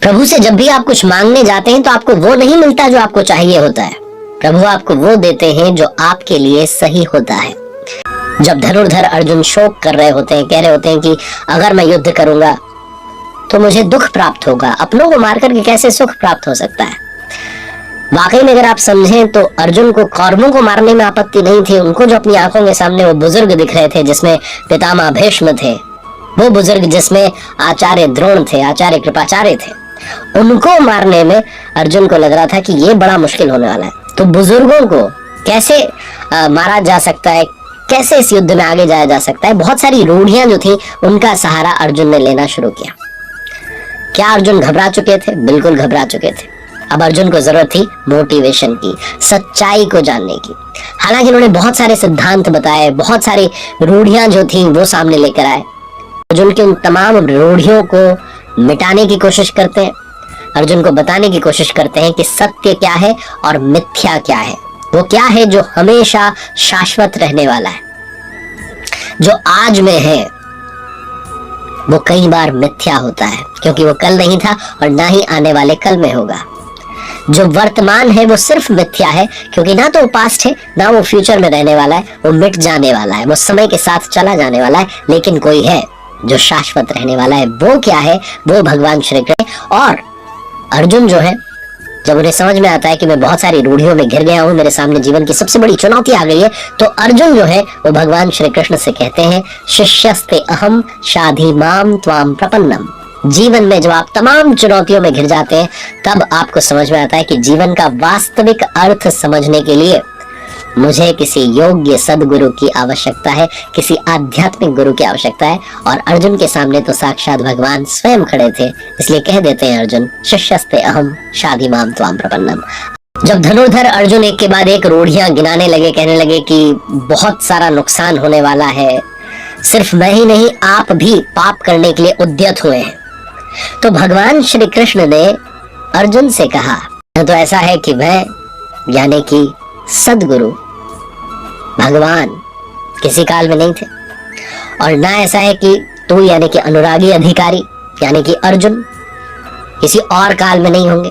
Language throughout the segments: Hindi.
प्रभु से जब भी आप कुछ मांगने जाते हैं तो आपको वो नहीं मिलता जो आपको चाहिए होता है। प्रभु आपको वो देते हैं जो आपके लिए सही होता है। जब धनुर्धर अर्जुन शोक कर रहे होते हैं, कह रहे होते हैं कि अगर मैं युद्ध करूंगा तो मुझे दुख प्राप्त होगा, अपनों को मार करके कैसे सुख प्राप्त हो सकता है। वाकई में अगर आप समझें तो अर्जुन को कौरवों को मारने में आपत्ति नहीं थी। उनको जो अपनी आंखों के सामने वो बुजुर्ग दिख रहे थे जिसमें पितामह भीष्म थे, वो बुजुर्ग जिसमें आचार्य द्रोण थे, आचार्य कृपाचार्य थे, उनको मारने में अर्जुन को लग रहा था कि ये बड़ा मुश्किल होने वाला है। तो बुजुर्गों को कैसे मारा जा सकता है, कैसे इस युद्ध में आगे जाया जा सकता है, बहुत सारी रूढ़ियां जो थी उनका सहारा अर्जुन ने लेना शुरू किया। क्या अर्जुन घबरा चुके थे? बिल्कुल घबरा चुके थे। अब अर्जुन को जरूरत थी मोटिवेशन की, सच्चाई को जानने की। हालांकि उन्होंने बहुत सारे सिद्धांत बताए, बहुत सारी रूढ़ियां जो थी वो सामने लेकर आए। अर्जुन की उन तमाम रूढ़ियों को मिटाने की कोशिश करते हैं, अर्जुन को बताने की कोशिश करते हैं कि सत्य क्या है और मिथ्या क्या है। वो क्या है जो हमेशा शाश्वत रहने वाला है, जो आज में है वो कई बार मिथ्या होता है क्योंकि वो कल नहीं था और ना ही आने वाले कल में होगा। जो वर्तमान है वो सिर्फ मिथ्या है क्योंकि ना तो वो पास्ट है ना वो फ्यूचर में रहने वाला है, वो मिट जाने वाला है, वो समय के साथ चला जाने वाला है। लेकिन कोई है जो शाश्वत रहने वाला है। वो क्या है? वो भगवान श्री कृष्ण। और अर्जुन जो है, जब उन्हें समझ में आता है कि मैं बहुत सारी रूढ़ियों में घिर गया हूं, मेरे सामने जीवन की सबसे बड़ी चुनौती आ गई है, तो अर्जुन जो है वो भगवान श्री कृष्ण से कहते हैं शिष्यस्ते अहम शाधि माम त्वाम प्रपन्नम। जीवन में जब आप तमाम चुनौतियों में घिर जाते हैं तब आपको समझ में आता है कि जीवन का वास्तविक अर्थ समझने के लिए मुझे किसी योग्य सदगुरु की आवश्यकता है, किसी आध्यात्मिक गुरु की आवश्यकता है। और अर्जुन के सामने तो साक्षात भगवान स्वयं खड़े थे, इसलिए कह देते हैं अर्जुन शिष्यस्ते अहम शाधि माम त्वाम प्रपन्नम। जब धनुर्धर अर्जुन एक के बाद एक रूढ़ियां गिनाने लगे, कहने लगे कि बहुत सारा नुकसान होने वाला है, सिर्फ मैं ही नहीं आप भी पाप करने के लिए उद्यत हुए हैं, तो भगवान श्री कृष्ण ने अर्जुन से कहा तो ऐसा है कि मैं यानी कि सदगुरु भगवान किसी काल में नहीं थे, और ना ऐसा है कि तू यानी कि अनुरागी अधिकारी यानी कि अर्जुन किसी और काल में नहीं होंगे,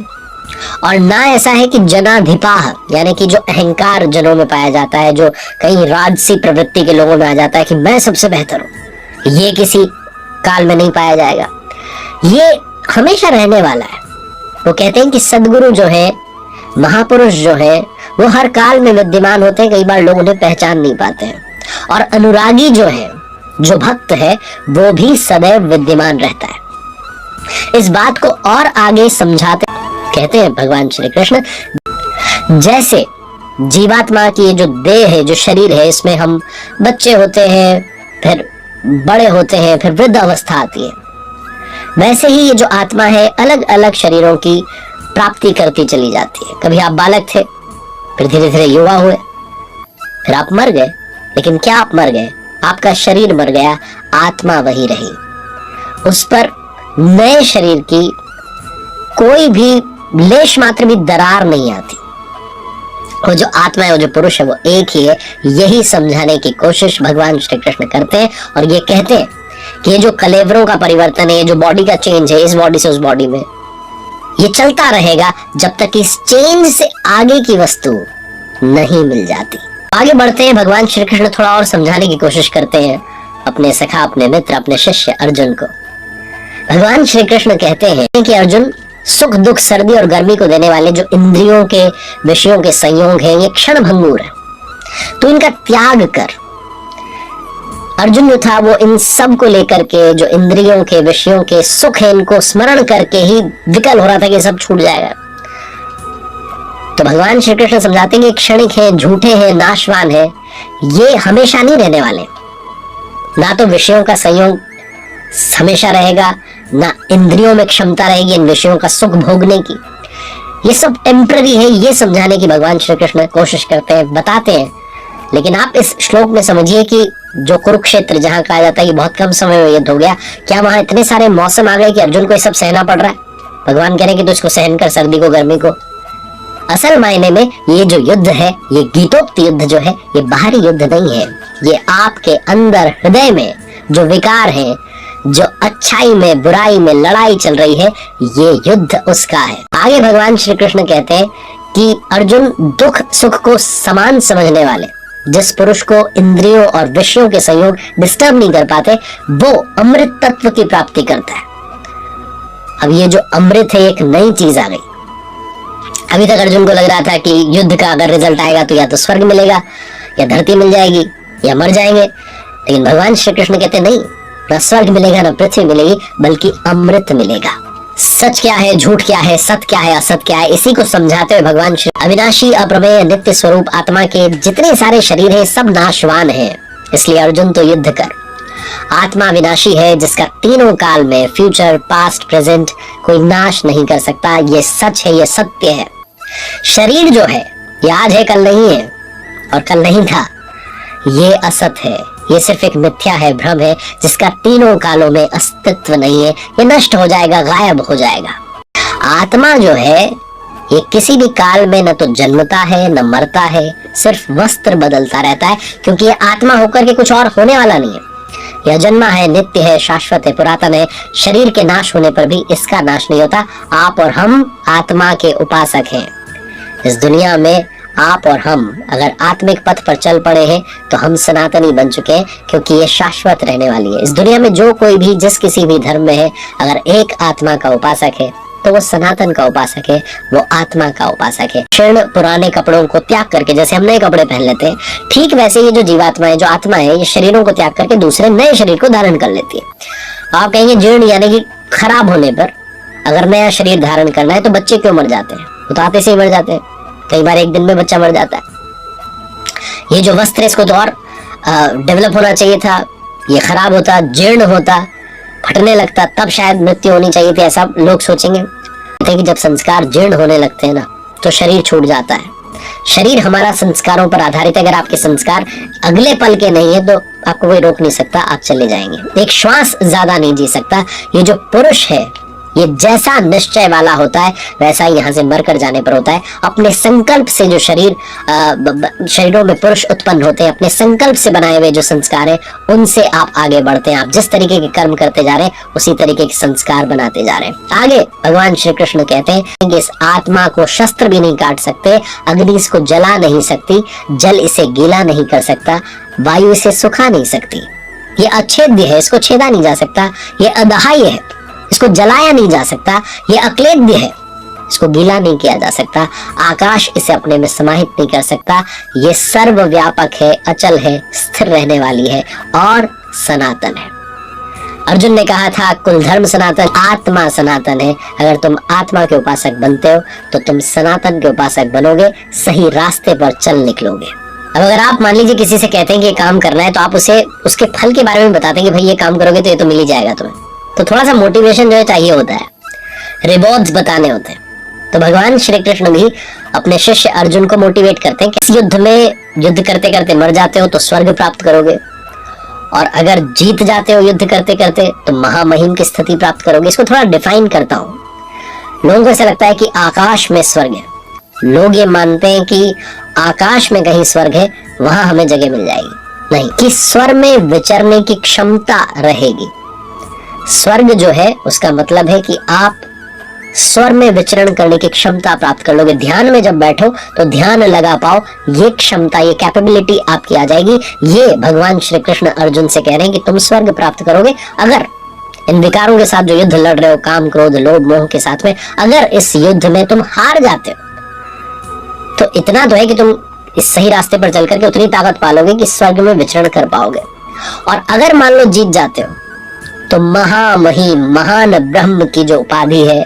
और ना ऐसा है कि जनाधिपाह यानी कि जो अहंकार जनों में पाया जाता है, जो कहीं राजसी प्रवृत्ति के लोगों में आ जाता है कि मैं सबसे बेहतर हूं, ये किसी काल में नहीं पाया जाएगा, ये हमेशा रहने वाला है। वो कहते हैं कि सदगुरु जो है, महापुरुष जो है, वो हर काल में विद्यमान होते हैं, कई बार लोग उन्हें पहचान नहीं पाते हैं। और अनुरागी जो है, जो भक्त है, वो भी सदैव विद्यमान रहता है। इस बात को और आगे समझाते कहते हैं भगवान श्री कृष्ण, जैसे जीवात्मा की जो देह है, जो शरीर है, इसमें हम बच्चे होते हैं, फिर बड़े होते हैं, फिर वृद्ध अवस्था आती है, वैसे ही ये जो आत्मा है अलग अलग शरीरों की प्राप्ति करती चली जाती है। कभी आप बालक थे, फिर धीरे धीरे युवा हुए, फिर आप मर गए। लेकिन क्या आप मर गए? आपका शरीर मर गया, आत्मा वही रही। उस पर नए शरीर की कोई भी लेश मात्र भी दरार नहीं आती। वो जो आत्मा है, वो जो पुरुष है, वो एक ही है। यही समझाने की कोशिश भगवान श्री कृष्ण करते हैं और ये कहते हैं कि ये जो कलेवरों का परिवर्तन है, ये जो बॉडी का चेंज है, इस बॉडी से उस बॉडी में, ये चलता रहेगा जब तक इस चेंज से आगे की वस्तु नहीं मिल जाती। आगे बढ़ते हैं, भगवान श्री कृष्ण थोड़ा और समझाने की कोशिश करते हैं अपने सखा, अपने मित्र, अपने शिष्य अर्जुन को। भगवान श्री कृष्ण कहते हैं कि अर्जुन, सुख दुख सर्दी और गर्मी को देने वाले जो इंद्रियों के विषयों के संयोग हैं, ये क्षण भंगुर है, तो इनका त्याग कर। अर्जुन जो था वो इन सब को लेकर के, जो इंद्रियों के विषयों के सुख है, इनको स्मरण करके ही विकल हो रहा था कि सब छूट जाएगा। तो भगवान श्री कृष्ण समझाते हैं कि क्षणिक है, झूठे हैं, नाशवान है, ये हमेशा नहीं रहने वाले। ना तो विषयों का संयोग हमेशा रहेगा, ना इंद्रियों में क्षमता रहेगी इन विषयों का सुख भोगने की। ये सब टेम्पररी है, ये समझाने की भगवान श्री कृष्ण कोशिश करते हैं, बताते हैं। लेकिन आप इस श्लोक में समझिए कि जो कुरुक्षेत्र जहां कहा जाता है कि बहुत कम समय में युद्ध हो गया, क्या वहां इतने सारे मौसम आ गए कि अर्जुन को ये सब सहना पड़ रहा है? भगवान कह रहे हैं कि तो इसको सहन कर, सर्दी को, गर्मी को। असल मायने में ये जो युद्ध है, ये गीतोक्त युद्ध जो है, ये बाहरी युद्ध नहीं है। ये आपके अंदर हृदय में जो विकार है, जो अच्छाई में बुराई में लड़ाई चल रही है, ये युद्ध उसका है। आगे भगवान श्री कृष्ण कहते हैं कि अर्जुन, दुख सुख को समान समझने वाले, जिस पुरुष को इंद्रियों और विषयों के संयोग डिस्टर्ब नहीं कर पाते, वो अमृत तत्व की प्राप्ति करता है। अब ये जो अमृत है, एक नई चीज आ गई। अभी तक अर्जुन को लग रहा था कि युद्ध का अगर रिजल्ट आएगा तो या तो स्वर्ग मिलेगा, या धरती मिल जाएगी, या मर जाएंगे। लेकिन भगवान श्री कृष्ण कहते नहीं, न स्वर्ग मिलेगा न पृथ्वी मिलेगी, बल्कि अमृत मिलेगा। सच क्या है, झूठ क्या है, सत्य क्या है, असत्य क्या है, इसी को समझाते हुए भगवान श्री अविनाशी अप्रमेय नित्य स्वरूप आत्मा के जितने सारे शरीर हैं, सब नाशवान हैं। इसलिए अर्जुन तो युद्ध कर। आत्मा विनाशी है, जिसका तीनों काल में फ्यूचर, पास्ट, प्रेजेंट कोई नाश नहीं कर सकता। ये सच है, ये सत्य है। शरीर जो है, ये आज है कल नहीं है, और कल नहीं था। ये असत है, ये सिर्फ एक मिथ्या है, भ्रम है, जिसका तीनों कालों में अस्तित्व नहीं है। ये नष्ट हो जाएगा, गायब हो जाएगा। आत्मा जो है, ये किसी भी काल में न तो जन्मता है न मरता है, सिर्फ वस्त्र बदलता रहता है, क्योंकि ये आत्मा होकर के कुछ और होने वाला नहीं है। यह जन्मा है, नित्य है, शाश्वत है, पुरातन है। शरीर के नाश होने पर भी इसका नाश नहीं होता। आप और हम आत्मा के उपासक हैं। इस दुनिया में आप और हम अगर आत्मिक पथ पर चल पड़े हैं तो हम सनातनी बन चुके हैं, क्योंकि ये शाश्वत रहने वाली है। इस दुनिया में जो कोई भी जिस किसी भी धर्म में है, अगर एक आत्मा का उपासक है तो वो सनातन का उपासक है, वो आत्मा का उपासक है। क्षीण पुराने कपड़ों को त्याग करके, जैसे हम नए कपड़े पहन लेते हैं, ठीक वैसे ये जो जीवात्मा है, जो आत्मा है, ये शरीरों को त्याग करके दूसरे नए शरीर को धारण कर लेती है। आप कहेंगे जीर्ण यानी कि खराब होने पर अगर नया शरीर धारण करना है तो बच्चे क्यों मर जाते हैं? वो तो आते से ही मर जाते हैं। कई बार एक दिन में बच्चा मर जाता है। ये जो वस्त्र है, इसको तो और डेवलप होना चाहिए था, ये खराब होता, जीर्ण होता, फटने लगता, तब शायद मृत्यु होनी चाहिए थी, ऐसा लोग सोचेंगे। कि जब संस्कार जीर्ण होने लगते हैं ना, तो शरीर छूट जाता है। शरीर हमारा संस्कारों पर आधारित है। अगर आपके संस्कार अगले पल के नहीं है तो आपको कोई रोक नहीं सकता, आप चले जाएंगे। एक श्वास ज्यादा नहीं जी सकता। ये जो पुरुष है, ये जैसा निश्चय वाला होता है, वैसा ही यहाँ से मरकर जाने पर होता है। अपने संकल्प से जो शरीरों में पुरुष उत्पन्न होते हैं, अपने संकल्प से बनाए हुए जो संस्कार है, उनसे आप आगे बढ़ते हैं। आप जिस तरीके के कर्म करते जा रहे हैं, उसी तरीके के संस्कार बनाते जा रहे हैं। आगे भगवान श्री कृष्ण कहते हैं कि इस आत्मा को शस्त्र भी नहीं काट सकते, अग्नि इसको जला नहीं सकती, जल इसे गीला नहीं कर सकता, वायु इसे सुखा नहीं सकती। ये अछेद्य है, इसको छेदा नहीं जा सकता। ये अदहाय है, इसको जलाया नहीं जा सकता। ये अक्लेद्य है, इसको गीला नहीं किया जा सकता। आकाश इसे अपने में समाहित नहीं कर सकता। ये सर्वव्यापक है, अचल है, स्थिर रहने वाली है और सनातन है। अर्जुन ने कहा था, कुल धर्म सनातन, आत्मा सनातन है। अगर तुम आत्मा के उपासक बनते हो तो तुम सनातन के उपासक बनोगे, सही रास्ते पर चल निकलोगे। अब अगर आप मान लीजिए किसी से कहते हैं कि काम करना है, तो आप उसे उसके फल के बारे में बताते हैं कि भाई ये काम करोगे तो ये तो मिल ही जाएगा तुम्हें। तो थोड़ा सा मोटिवेशन जो है चाहिए होता है, रिवॉर्ड्स बताने होते हैं। तो भगवान श्री कृष्ण भी अपने शिष्य अर्जुन को मोटिवेट करते हैं कि इस युद्ध में युद्ध करते करते मर जाते हो तो स्वर्ग प्राप्त करोगे, और अगर जीत जाते हो युद्ध करते करते तो महामहिम की स्थिति प्राप्त करोगे। इसको थोड़ा डिफाइन करता हूँ। लोगों को ऐसा लगता है कि आकाश में स्वर्ग है। लोग ये मानते हैं कि आकाश में कहीं स्वर्ग है, वहां हमें जगह मिल जाएगी। नहीं, कि स्वर में विचरने की क्षमता रहेगी। स्वर्ग जो है उसका मतलब है कि आप स्वर में विचरण करने की क्षमता प्राप्त कर लोगे। ध्यान में जब बैठो तो ध्यान लगा पाओ, ये क्षमता, ये कैपेबिलिटी आपकी आ जाएगी। ये भगवान श्री कृष्ण अर्जुन से कह रहे हैं कि तुम स्वर्ग प्राप्त करोगे अगर इन विकारों के साथ जो युद्ध लड़ रहे हो, काम, क्रोध, लोभ, मोह के साथ में, अगर इस युद्ध में तुम हार जाते हो तो इतना तो है कि तुम इस सही रास्ते पर चल करके उतनी ताकत पालोगे कि स्वर्ग में विचरण कर पाओगे। और अगर मान लो जीत जाते हो तो महामहिम, महान ब्रह्म की जो उपाधि है,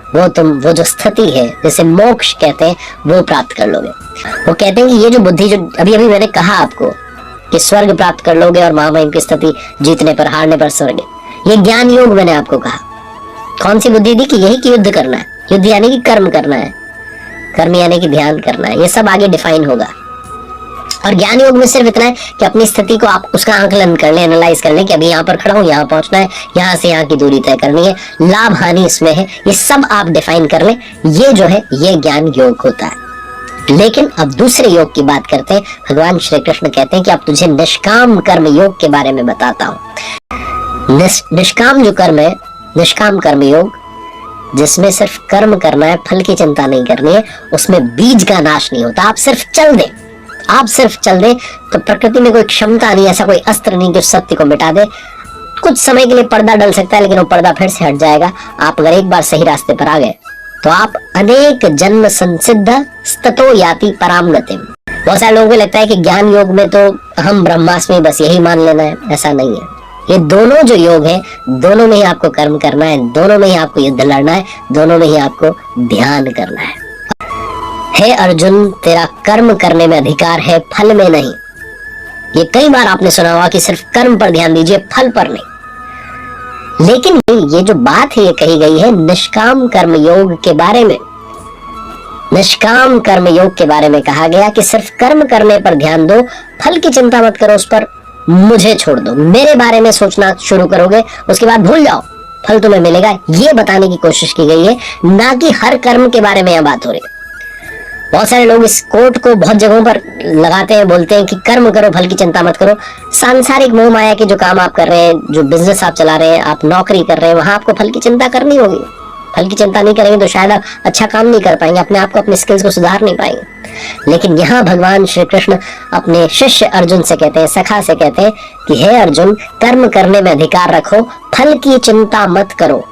वो जो स्थिति है, जैसे मोक्ष कहते हैं, वो प्राप्त कर लोगे। वो कहते हैं कि ये जो बुद्धि, जो अभी अभी मैंने कहा आपको कि स्वर्ग प्राप्त कर लोगे और महामहिम की स्थिति, जीतने पर, हारने पर स्वर्ग, ये ज्ञान योग मैंने आपको कहा। कौन सी बुद्धि दी? कि यही कि युद्ध करना है। युद्ध यानी कि कर्म करना है, कर्म यानी कि ध्यान करना है। ये सब आगे डिफाइन होगा। और ज्ञान योग में सिर्फ इतना है कि अपनी स्थिति को आप उसका आंकलन कर ले, एनालाइज कर ले कि अभी यहाँ पर खड़ा हूँ, यहाँ पहुंचना है, यहाँ से यहाँ की दूरी तय करनी है, लाभ हानि इसमें है, ये सब आप डिफाइन कर ले। ये जो है ये ज्ञान योग होता है। लेकिन अब दूसरे योग की बात करते हैं। भगवान श्री कृष्ण कहते हैं कि अब तुझे निष्काम कर्म योग के बारे में बताता हूँ। निष्काम जो कर्म है, निष्काम कर्म योग, जिसमें सिर्फ कर्म करना है, फल की चिंता नहीं करनी है, उसमें बीज का नाश नहीं होता। आप सिर्फ चल दें, आप सिर्फ चल दें तो प्रकृति में कोई क्षमता नहीं, ऐसा कोई अस्त्र नहीं जो सत्य को मिटा दे। कुछ समय के लिए पर्दा डल सकता है, लेकिन वो पर्दा फिर से हट जाएगा। आप अगर एक बार सही रास्ते पर आ गए तो आप अनेक जन्म संसिद्ध स्ततो याति पराम गतिम। बहुत सारे लोगों को लगता है कि ज्ञान योग में तो हम ब्रह्मास्मि, बस यही मान लेना है। ऐसा नहीं है। ये दोनों जो योग है, दोनों में ही आपको कर्म करना है, दोनों में ही आपको युद्ध लड़ना है, दोनों में ही आपको ध्यान करना है। हे अर्जुन, तेरा कर्म करने में अधिकार है, फल में नहीं। ये कई बार आपने सुना होगा कि सिर्फ कर्म पर ध्यान दीजिए, फल पर नहीं। लेकिन ये जो बात है, ये कही गई है निष्काम कर्म योग के बारे में। निष्काम कर्म योग के बारे में कहा गया कि सिर्फ कर्म करने पर ध्यान दो, फल की चिंता मत करो, उस पर मुझे छोड़ दो। मेरे बारे में सोचना शुरू करोगे, उसके बाद भूल जाओ, फल तुम्हें मिलेगा। ये बताने की कोशिश की गई है, ना कि हर कर्म के बारे में यह बात हो रही है। बहुत सारे लोग इस कोट को बहुत जगहों पर लगाते हैं, बोलते हैं कि कर्म करो, फल की चिंता मत करो। सांसारिक मोह माया के जो काम आप कर रहे हैं, जो बिजनेस आप चला रहे हैं, आप नौकरी कर रहे हैं, वहां आपको फल की चिंता करनी होगी। फल की चिंता नहीं करेंगे तो शायद आप अच्छा काम नहीं कर पाएंगे, अपने आप को, अपने स्किल्स को सुधार नहीं पाएंगे। लेकिन यहाँ भगवान श्री कृष्ण अपने शिष्य अर्जुन से कहते हैं, सखा से कहते हैं कि हे अर्जुन, कर्म करने में अधिकार रखो, फल की चिंता मत करो।